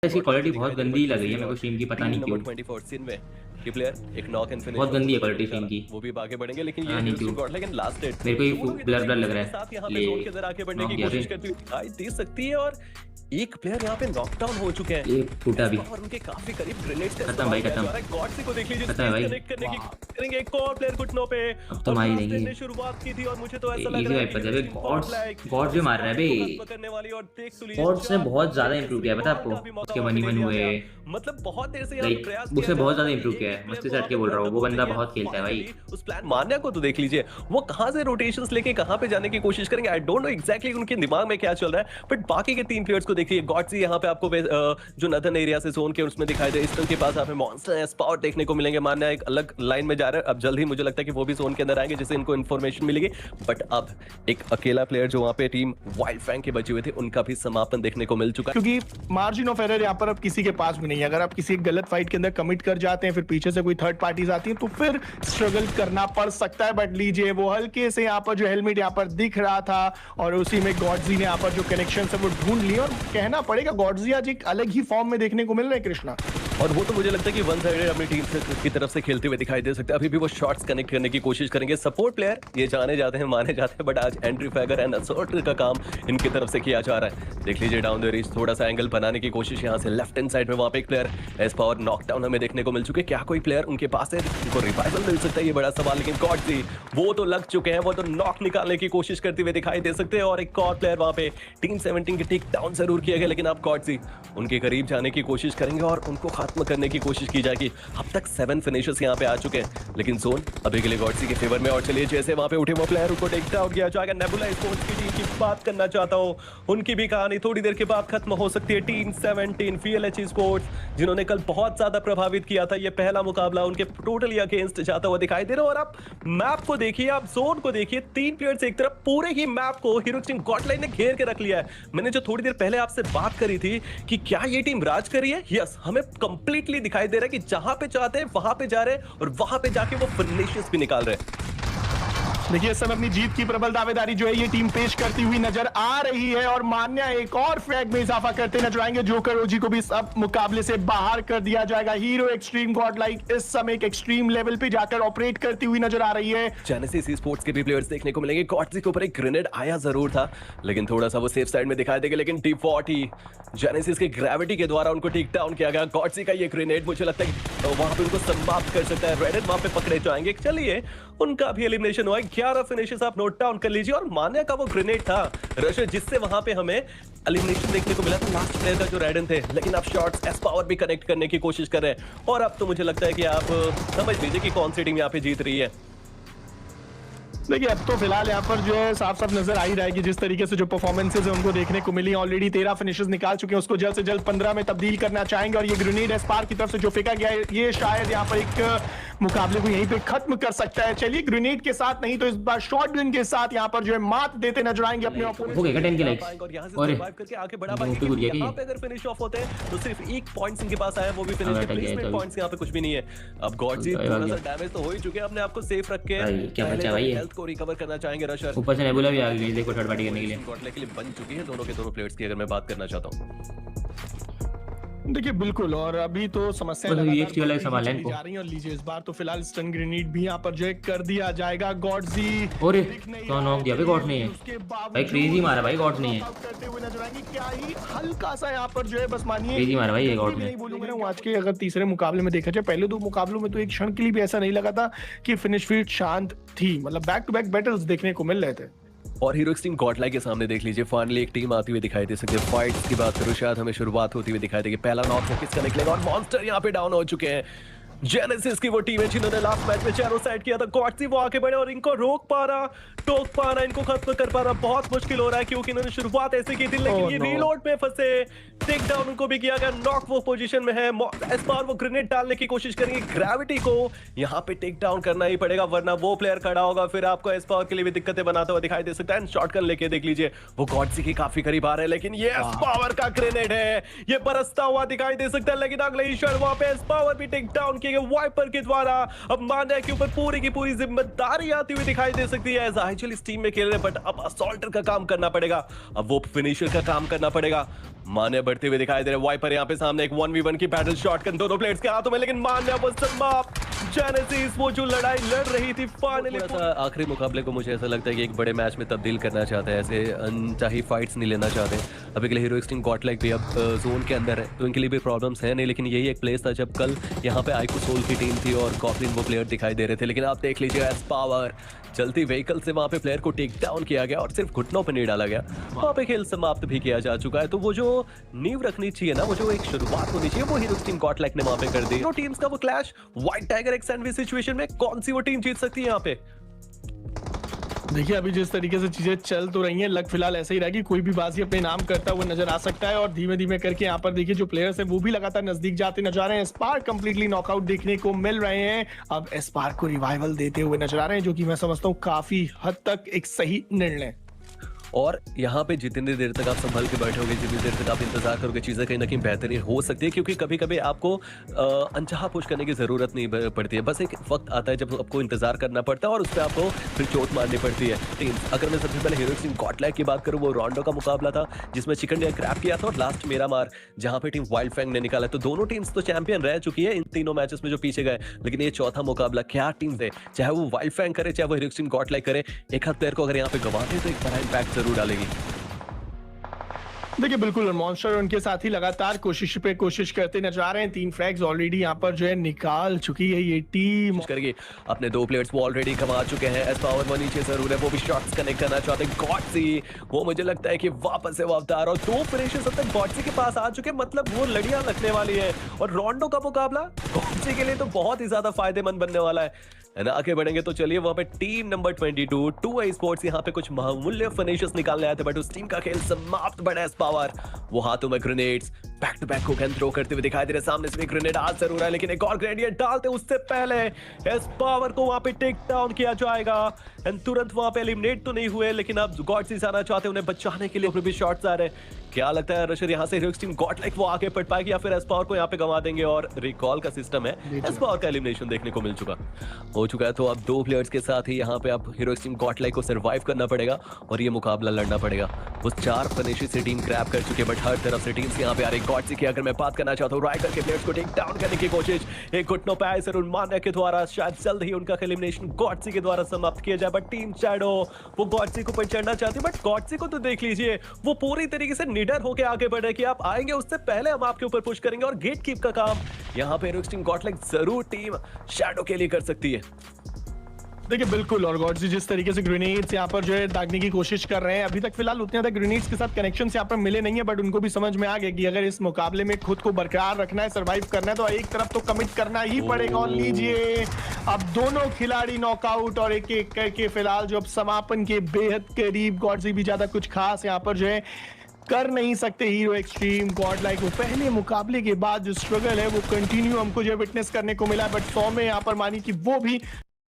इसकी क्वालिटी बहुत गंदी लग रही है मेरे को स्ट्रीम की, पता नहीं क्यों। 24 सीन में ये प्लेयर एक नॉक एंड फिनिश बहुत गंदी है क्वालिटी स्ट्रीम की, वो भी आगे बढ़ेंगे लेकिन ये नहीं क्यों गॉड लेकिन लास्ट डेट मेरे को ये ब्लर ब्लर लग रहा है। साथ यहां पे ले जोन के अंदर आके बढ़ने नॉक की किया कोशिश करती हुई दिखाई दे सकती है और एक प्लेयर यहां पे नॉकडाउन हो चुके हैं। एक टूटा भी, और उनके काफी करीब ग्रेनेड्स खत्म भाई खत्म, गॉड को देख लीजिए खत्म है भाई। कनेक्ट करने की कोशिश करेंगे एक और प्लेयर घुटनों पे। अब तो मार ही देंगे, शुरुआत की थी और मुझे तो ऐसा लग इजी रहा है वाइप कर दे गॉड्स, गॉड्स भी मार रहा है बे, करने वाली और देख तो लीजिए गॉड्स ने बहुत ज्यादा इंप्रूव किया है पता है आपको, उसके 1v1 हुए, मतलब बहुत देर से यहाँ लाइक प्रयास उसने बहुत ज्यादा इंप्रूव किया है। मस्ती से हट के बोल रहा हूँ, वो बंदा बहुत खेलता है भाई। उस प्लान मान्या को तो देख लीजिए वो कहां से रोटेशंस लेके कहां पे जाने की कोशिश करेंगे। आई डोंट नो एग्जैक्टली उनके दिमाग में क्या चल रहा है, बट बाकी के तीन प्लेयर्स को देखिए। गॉड्स यहाँ पे आपको जो नदन एरिया से जोन के उसमें दिखाई दे, ईस्टर्न के पास यहाँ पे मॉन्स्टर है, स्पाउट देखने को मिलेंगे। मान्या एक अलग लाइन में जा रहा है, अब जल्द ही मुझे लगता है कि वो भी जोन के अंदर आएंगे जिससे इनको इन्फॉर्मेशन मिलेगी। बट अब एक अकेला प्लेयर जो वहाँ पे टीम वाइल्ड फैंग के बचे हुए थे उनका भी समापन देखने को मिल चुका है, क्योंकि मार्जिन ऑफ एरर यहाँ पर अब किसी के पास भी नहीं है। अगर आप किसी गलत फाइट के अंदर कमिट कर जाते हैं, फिर पीछे से कोई थर्ड पार्टीज आती हैं तो फिर स्ट्रगल करना पड़ सकता है। बट लीजिए वो हल्के से यहाँ पर जो हेलमेट यहाँ पर दिख रहा था और उसी में गॉडजी ने यहाँ पर जो कनेक्शन है वो ढूंढ लिए, और कहना पड़ेगा गॉडजी आज एक अलग ही फॉर्म में देखने को मिल रहा है कृष्णा। और वो तो मुझे लगता है कि वन साइडेड अपनी टीम की तरफ से खेलते हुए दिखाई दे सकते हैं। अभी भी वो शॉट्स कनेक्ट करने की कोशिश करेंगे। सपोर्ट प्लेयर ये जाने जाते हैं, माने जाते हैं, बट आज एंट्री फैगर एंड असॉल्ट का काम इनकी तरफ से किया जा रहा है। देख लीजिए डाउन द रीच थोड़ा सा एंगल बनाने की कोशिश यहाँ से लेफ्ट हैंड साइड में, वहां पे एक प्लेयर एस पावर नॉकडाउन हमें देखने को मिल चुके। क्या कोई प्लेयर उनके पास है, उनको रिवाइवल मिल सकता है, ये बड़ा सवाल। लेकिन गॉडजी वो तो लग चुके हैं, वो तो नॉक निकालने की कोशिश करते हुए दिखाई दे सकते हैं। और एक और प्लेयर वहां पे टीम 17 के टेक डाउन जरूर किया गया, लेकिन अब गॉडजी उनके करीब जाने की कोशिश करेंगे और उनको खत्म करने की कोशिश की जाएगी। अब तक 7 फिनिशर्स यहाँ पे आ चुके हैं, लेकिन जोन अभी के लिए गॉडजी के फेवर में। और चलिए जैसे वहां पे उठे वो प्लेयर उनको टेक डाउन किया जाएगा। नेबुला स्पोर्ट्स की टीम की बात करना चाहता हूँ, उनकी भी कहानी थोड़ी देर के बाद खत्म हो सकती है। टीम 17 VLH स्पोर्ट्स जिन्होंने कल बहुत ज्यादा प्रभावित किया था, ये पहला मुकाबला उनके टोटली अगेंस्ट जाता हुआ दिखाई दे रहा है। और आप मैप को देखिए, आप जोन को देखिए, 3 प्लेयर्स एक तरफ, पूरे ही मैप को हीरोइक टीम गॉडलाइन ने घेर के रख लिया है। मैंने जो थोड़ी देर पहले आपसे बात करी थी कि क्या ये टीम राज कर रही है, यस हमें कंप्लीटली दिखाई दे रहा है कि जहां पे चाहते हैं वहां पे जा रहे हैं और वहां पे जाके वो फिनिशेस भी निकाल रहे हैं। देखिए इस समय अपनी जीत की प्रबल दावेदारी जो है ये टीम पेश करती हुई नजर आ रही है और मान्या एक और फ्रैग में इजाफा करते नजर आएंगे। जोकर ओजी को भी इस अब मुकाबले से बाहर कर दिया जाएगा। हीरो एक्सट्रीम गॉडलाइक इस समय एक एक्सट्रीम लेवल पे जाकर ऑपरेट करती हुई नजर आ रही है। जेनेसिस स्पोर्ट्स के भी प्लेयर्स देखने को मिलेंगे। गॉडजी के ऊपर एक ग्रेनेड आया जरूर था, लेकिन थोड़ा सा वो सेफ साइड में दिखाई देगा। लेकिन T40 जेनेसिस के ग्रेविटी के द्वारा उनको टेक डाउन किया गया। गॉडजी का ये ग्रेनेड मुझे लगता है तो वहां पे उनको समाप्त कर सकता है। रेडेड वहां पे पकड़े जाएंगे। चलिए उनका भी एलिमिनेशन हुआ। 11 फिनिशेस आप नोट डाउन कर लीजिए। और मान्या का वो ग्रेनेड था रशर जिससे वहां पे हमें एलिमिनेशन देखने को मिला था लास्ट प्लेयर का जो रेडन थे, लेकिन आप शॉट्स एस पावर भी कनेक्ट करने की कोशिश कर रहे हैं। और अब तो मुझे लगता है कि आप समझ लीजिए कि कौन सी टीम यहाँ पे जीत रही है। देखिए अब तो फिलहाल यहाँ पर जो है साफ साफ नजर आ ही रहा है कि जिस तरीके से जो परफॉर्मेंसेज है उनको देखने को मिली। ऑलरेडी 13 फिनिशेस निकाल चुके हैं, उसको जल्द से जल्द 15 में तब्दील करना चाहेंगे। और ये ग्रेनेड एस्पार की तरफ से जो फेंका गया है ये शायद यहाँ पर एक मुकाबले को यहीं पे खत्म कर सकता है। चलिए ग्रेनेड के साथ नहीं तो इस बार शॉटगन के साथ यहाँ पर जो है मात देते नजर आएंगे अपने ओपोनेंट को। 10 के लाइक और यहां से सर्वाइव करके आगे बढ़ा पाएंगे। यहां पे अगर फिनिश ऑफ होते हैं तो सिर्फ 1 पॉइंट्स इनके पास आया, वो भी फिनिश के प्लेसमेंट पॉइंट्स यहां पे कुछ भी नहीं है। अब गॉडजी थोड़ा सा डैमेज तो हो ही चुके हैं, अपने आप को सेफ रख के क्या बचा भाई, हेल्थ को रिकवर करना चाहेंगे रशर। ऊपर से नेबुला भी आ गई देखो थर्ड पार्टी करने के लिए। गॉडलाइक के लिए बन चुकी है दोनों के दोनों प्लेयर्स की, अगर मैं बात करना चाहता हूं। देखिए बिल्कुल, और अभी तो समस्या वाला संभाल है इनको। जा रही है। और लीजिए इस बार तो फिलहाल स्टन ग्रेनेड भी यहाँ पर जो है कर दिया जाएगा। गॉडजी और तो नॉक दिया भाई, गॉड नहीं है भाई, क्रेजी मारा भाई, गॉड नहीं है करते हुए नजर आएंगे। क्या ही हल्का सा यहाँ पर जो है बस मानिए क्रेजी मारा भाई ये गॉड ने। नहीं बोलूंगा ना, आज के अगर तीसरे मुकाबले में देखा जाए, पहले 2 मुकाबलों में तो एक क्षण के लिए भी ऐसा नहीं लगा था कि फिनिश फील्ड शांत थी, मतलब बैक टू बैक बैटल्स देखने को मिल रहे थे। और हीरोइक टीम गॉडलाइक के सामने देख लीजिए फाइनली एक टीम आती हुई दिखाई दे सकती है। फाइट्स की बात करूं शायद हमें शुरुआत होती हुई दिखाई देगी। पहला नॉक वो किसका निकलेगा, और मॉन्स्टर यहां पे डाउन हो चुके हैं। जेनेसिस की वो टीम है जिन्होंने लास्ट मैच में चारों साइड किया था। गॉडजी वो आगे बढ़े और इनको रोक पा रहा, टोक पा रहा, इनको खत्म कर पा रहा बहुत मुश्किल हो रहा है क्योंकि इन्होंने शुरुआत ऐसे की थी, लेकिन ये रीलोड में फंसे। टेक डाउन उनको भी किया गया। नॉक वो पोजीशन में है, इस बार वो ग्रेनेड डालने की कोशिश करेंगे। ग्रेविटी को यहाँ पे टेक डाउन करना ही पड़ेगा वरना वो प्लेयर खड़ा होगा, फिर आपको एस पावर के लिए भी दिक्कतें बनाता हुआ दिखाई दे सकता है। शॉटगन लेके देख लीजिए वो गॉडजी के काफी करीब आ रहे हैं, लेकिन ये एस पावर का ग्रेनेड है, ये बरसता हुआ दिखाई दे सकता है। लेकिन अगले ही क्षण वहां पे एस पावर भी टेक डाउन किया देखेंगे वाइपर के द्वारा। अब मान्या के ऊपर पूरी की पूरी जिम्मेदारी आती हुई दिखाई दे सकती है। एज इस टीम में खेल रहे बट अब असॉल्टर का काम करना पड़ेगा, अब वो फिनिशर का काम करना पड़ेगा। मान्या बढ़ते हुए दिखाई दे रहे, वाइपर यहाँ पे सामने एक 1v1 की बैटल शॉटगन दोनों प्लेयर्स के हाथों में, लेकिन मान्या वो समाप्त। जेनेसिस वो जो लड़ाई लड़ रही थी फाइनली आखिरी मुकाबले को मुझे ऐसा लगता है कि एक बड़े मैच में तब्दील करना चाहते हैं, ऐसे अनचाही फाइट्स नहीं लेना चाहते। अभी के लिए हीरोइक्स टीम गॉडलाइक भी अब जोन के अंदर है, तो इनके लिए भी प्रॉब्लम्स हैं नहीं, लेकिन यही एक प्लेस था जब कल यहाँ पे आइको सोल की टीम थी और गॉब्लिन वो प्लेयर दिखाई दे रहे थे। लेकिन आप देख लीजिए एस पावर चलती व्हीकल से वहां पे प्लेयर को टेक डाउन किया गया और सिर्फ घुटनों पे नहीं डाला गया, वहां पे खेल समाप्त भी किया जा चुका है। तो वो जो नींव रखनी चाहिए ना, वो जो एक शुरुआत होनी चाहिए, वो हीरोइक्स टीम गॉडलाइक ने वहां पे कर दी। दो टीम्स का वो क्लैश, व्हाइट टाइगर एक सैंडविच सिचुएशन में कौन सी वो टीम जीत सकती है यहाँ पे? देखिए अभी जिस तरीके से चीजें चल तो रही हैं, लक फिलहाल ऐसे ही रहेगी, कोई भी बाजी अपने नाम करता हुआ नजर आ सकता है। और धीमे धीमे करके यहाँ पर देखिए जो प्लेयर्स हैं वो भी लगातार नजदीक जाते नजर आ रहे हैं। स्पार्क कंप्लीटली नॉकआउट देखने को मिल रहे हैं, अब स्पार्क को रिवाइवल देते हुए नजर आ रहे हैं, जो कि मैं समझता हूँ काफी हद तक एक सही निर्णय। और यहाँ पे जितनी देर तक आप संभल के बैठोगे, जितनी देर तक आप इंतजार करोगे, चीज़ें कहीं ना कहीं बेहतरीन हो सकती है, क्योंकि कभी कभी आपको अनचाहा पुश करने की ज़रूरत नहीं पड़ती है। बस एक वक्त आता है जब आपको इंतजार करना पड़ता है और उस पर आपको फिर चोट मारनी पड़ती है। लेकिन अगर मैं सबसे पहले हीरोइक्स टीम गॉडलाइक की बात करूँ, वो रॉन्डो का मुकाबला था जिसमें चिकन डिनर क्रैप किया था और लास्ट मेरा मार जहाँ पे टीम वाइल्ड फैंग ने निकाला। तो दोनों टीम्स तो चैंपियन रह चुकी है इन तीनों मैचेस में जो पीछे गए, लेकिन ये चौथा मुकाबला क्या टीम थे, चाहे वो वाइल्ड फैंग करे चाहे वो हीरोइक्स टीम गॉडलाइक करे, एक हाथ प्लेयर को अगर यहाँ पे गवाते तो एक बड़ा इम्पैक्ट जरूर डालेगी। देखिए बिल्कुल, और मॉन्स्टर उनके साथ ही लगातार कोशिश पे कोशिश करते नजर आ रहे हैं। 3 फ्रैग्स ऑलरेडी यहाँ पर जो है निकाल चुकी है ये टीम। करेगी अपने 2 प्लेयर्स वो ऑलरेडी कमा चुके हैं। एस पावर वो नीचे जरूर है, वो भी शॉट्स कनेक्ट करना चाहते हैं। गॉडसी वो मुझे लगता है कि वापस से वो अवतार और 2 फिनिशर्स अब तक गॉडसी के पास आ चुके, मतलब वो लड़ियां लगने वाली है। और रॉन्डो का मुकाबला गॉडसी के लिए तो बहुत ही ज्यादा फायदेमंद बनने वाला है ना। आगे बढ़ेंगे तो चलिए वहां पे टीम नंबर 22 2 स्पोर्ट्स यहाँ पे कुछ बहुमूल्य फिनिशर्स निकालने आए थे, बट उस टीम का खेल समाप्त। बड़ा एस पावर वो हाथों में ग्रेनेड्स बैक टू बैक को थ्रो करते हुए दिखाई दे रहे, सामने से ग्रेनेड आज जरूर है, लेकिन एक और ग्रेनेड डालते उससे पहले एस पावर को वहां पे टेक डाउन किया जाएगा। एंड तुरंत वहां पे एलिमिनेट तो नहीं हुए, लेकिन अब गॉडसी जाना चाहते हैं, उन्हें बचाने के लिए भी शॉट्स आ रहे हैं। क्या लगता है रशर यहाँ से हीरोइक्स टीम गॉडलाइक वो आगे बढ़ पाएगी या फिर एस पावर को यहाँ पे गंवा देंगे? और रिकॉल का सिस्टम है, एस पावर का एलिमिनेशन देखने को मिल हो चुका है। तो अब 2 प्लेयर्स के साथ ही यहाँ पे अब हीरोइक्स टीम गॉडलाइक को सर्वाइव करना पड़ेगा और ये मुकाबला लड़ना पड़ेगा। वो 4 फिनिशेस से टीम क्रैप कर चुके, बट हर तरफ से टीम्स यहाँ पे आ रही। गॉडसी की अगर मैं बात करना चाहता हूँ, राइकर के प्लेयर्स को टेक डाउन करने की कोशिश, एक घुटनों पे आए सर मान्या के द्वारा, शायद जल्द ही उनका एलिमिनेशन गॉडसी के द्वारा समाप्त किया जाए। बट टीम शैडो वो गॉडसी को ऊपर चढ़ना चाहती है, बट गॉडसी को तो देख लीजिए वो पूरी तरीके से निडर होकर आगे बढ़ रहे कि आप आएंगे उससे पहले हम आपके ऊपर पुश करेंगे। और गेट कीप का काम यहाँ पे हीरोइक्स टीम गॉडलाइक जरूर टीम शैडो के लिए कर सकती है। देखिए बिल्कुल, और गॉडसी जिस तरीके से ग्रेनेड्स यहाँ पर जो है दागने की कोशिश कर रहे हैं, अभी तक फिलहाल उतने ज्यादा ग्रेनेड्स के साथ कनेक्शंस यहाँ पर मिले नहीं है, बट उनको भी समझ में आ गया कि अगर इस मुकाबले में खुद को बरकरार रखना है, सर्वाइव करना है, तो एक तरफ तो कमिट करना ही पड़ेगा। और लीजिए अब दोनों खिलाड़ी नॉकआउट और एक एक करके फिलहाल जो अब समापन के बेहद करीब। गॉडसी भी ज्यादा कुछ खास यहाँ पर जो है कर नहीं सकते हीरो एक्सट्रीम गॉडलाइक। वो पहले मुकाबले के बाद जो स्ट्रगल है वो कंटिन्यू हमको जो विटनेस करने को मिला है, बट 100 में यहाँ पर मानी कि वो भी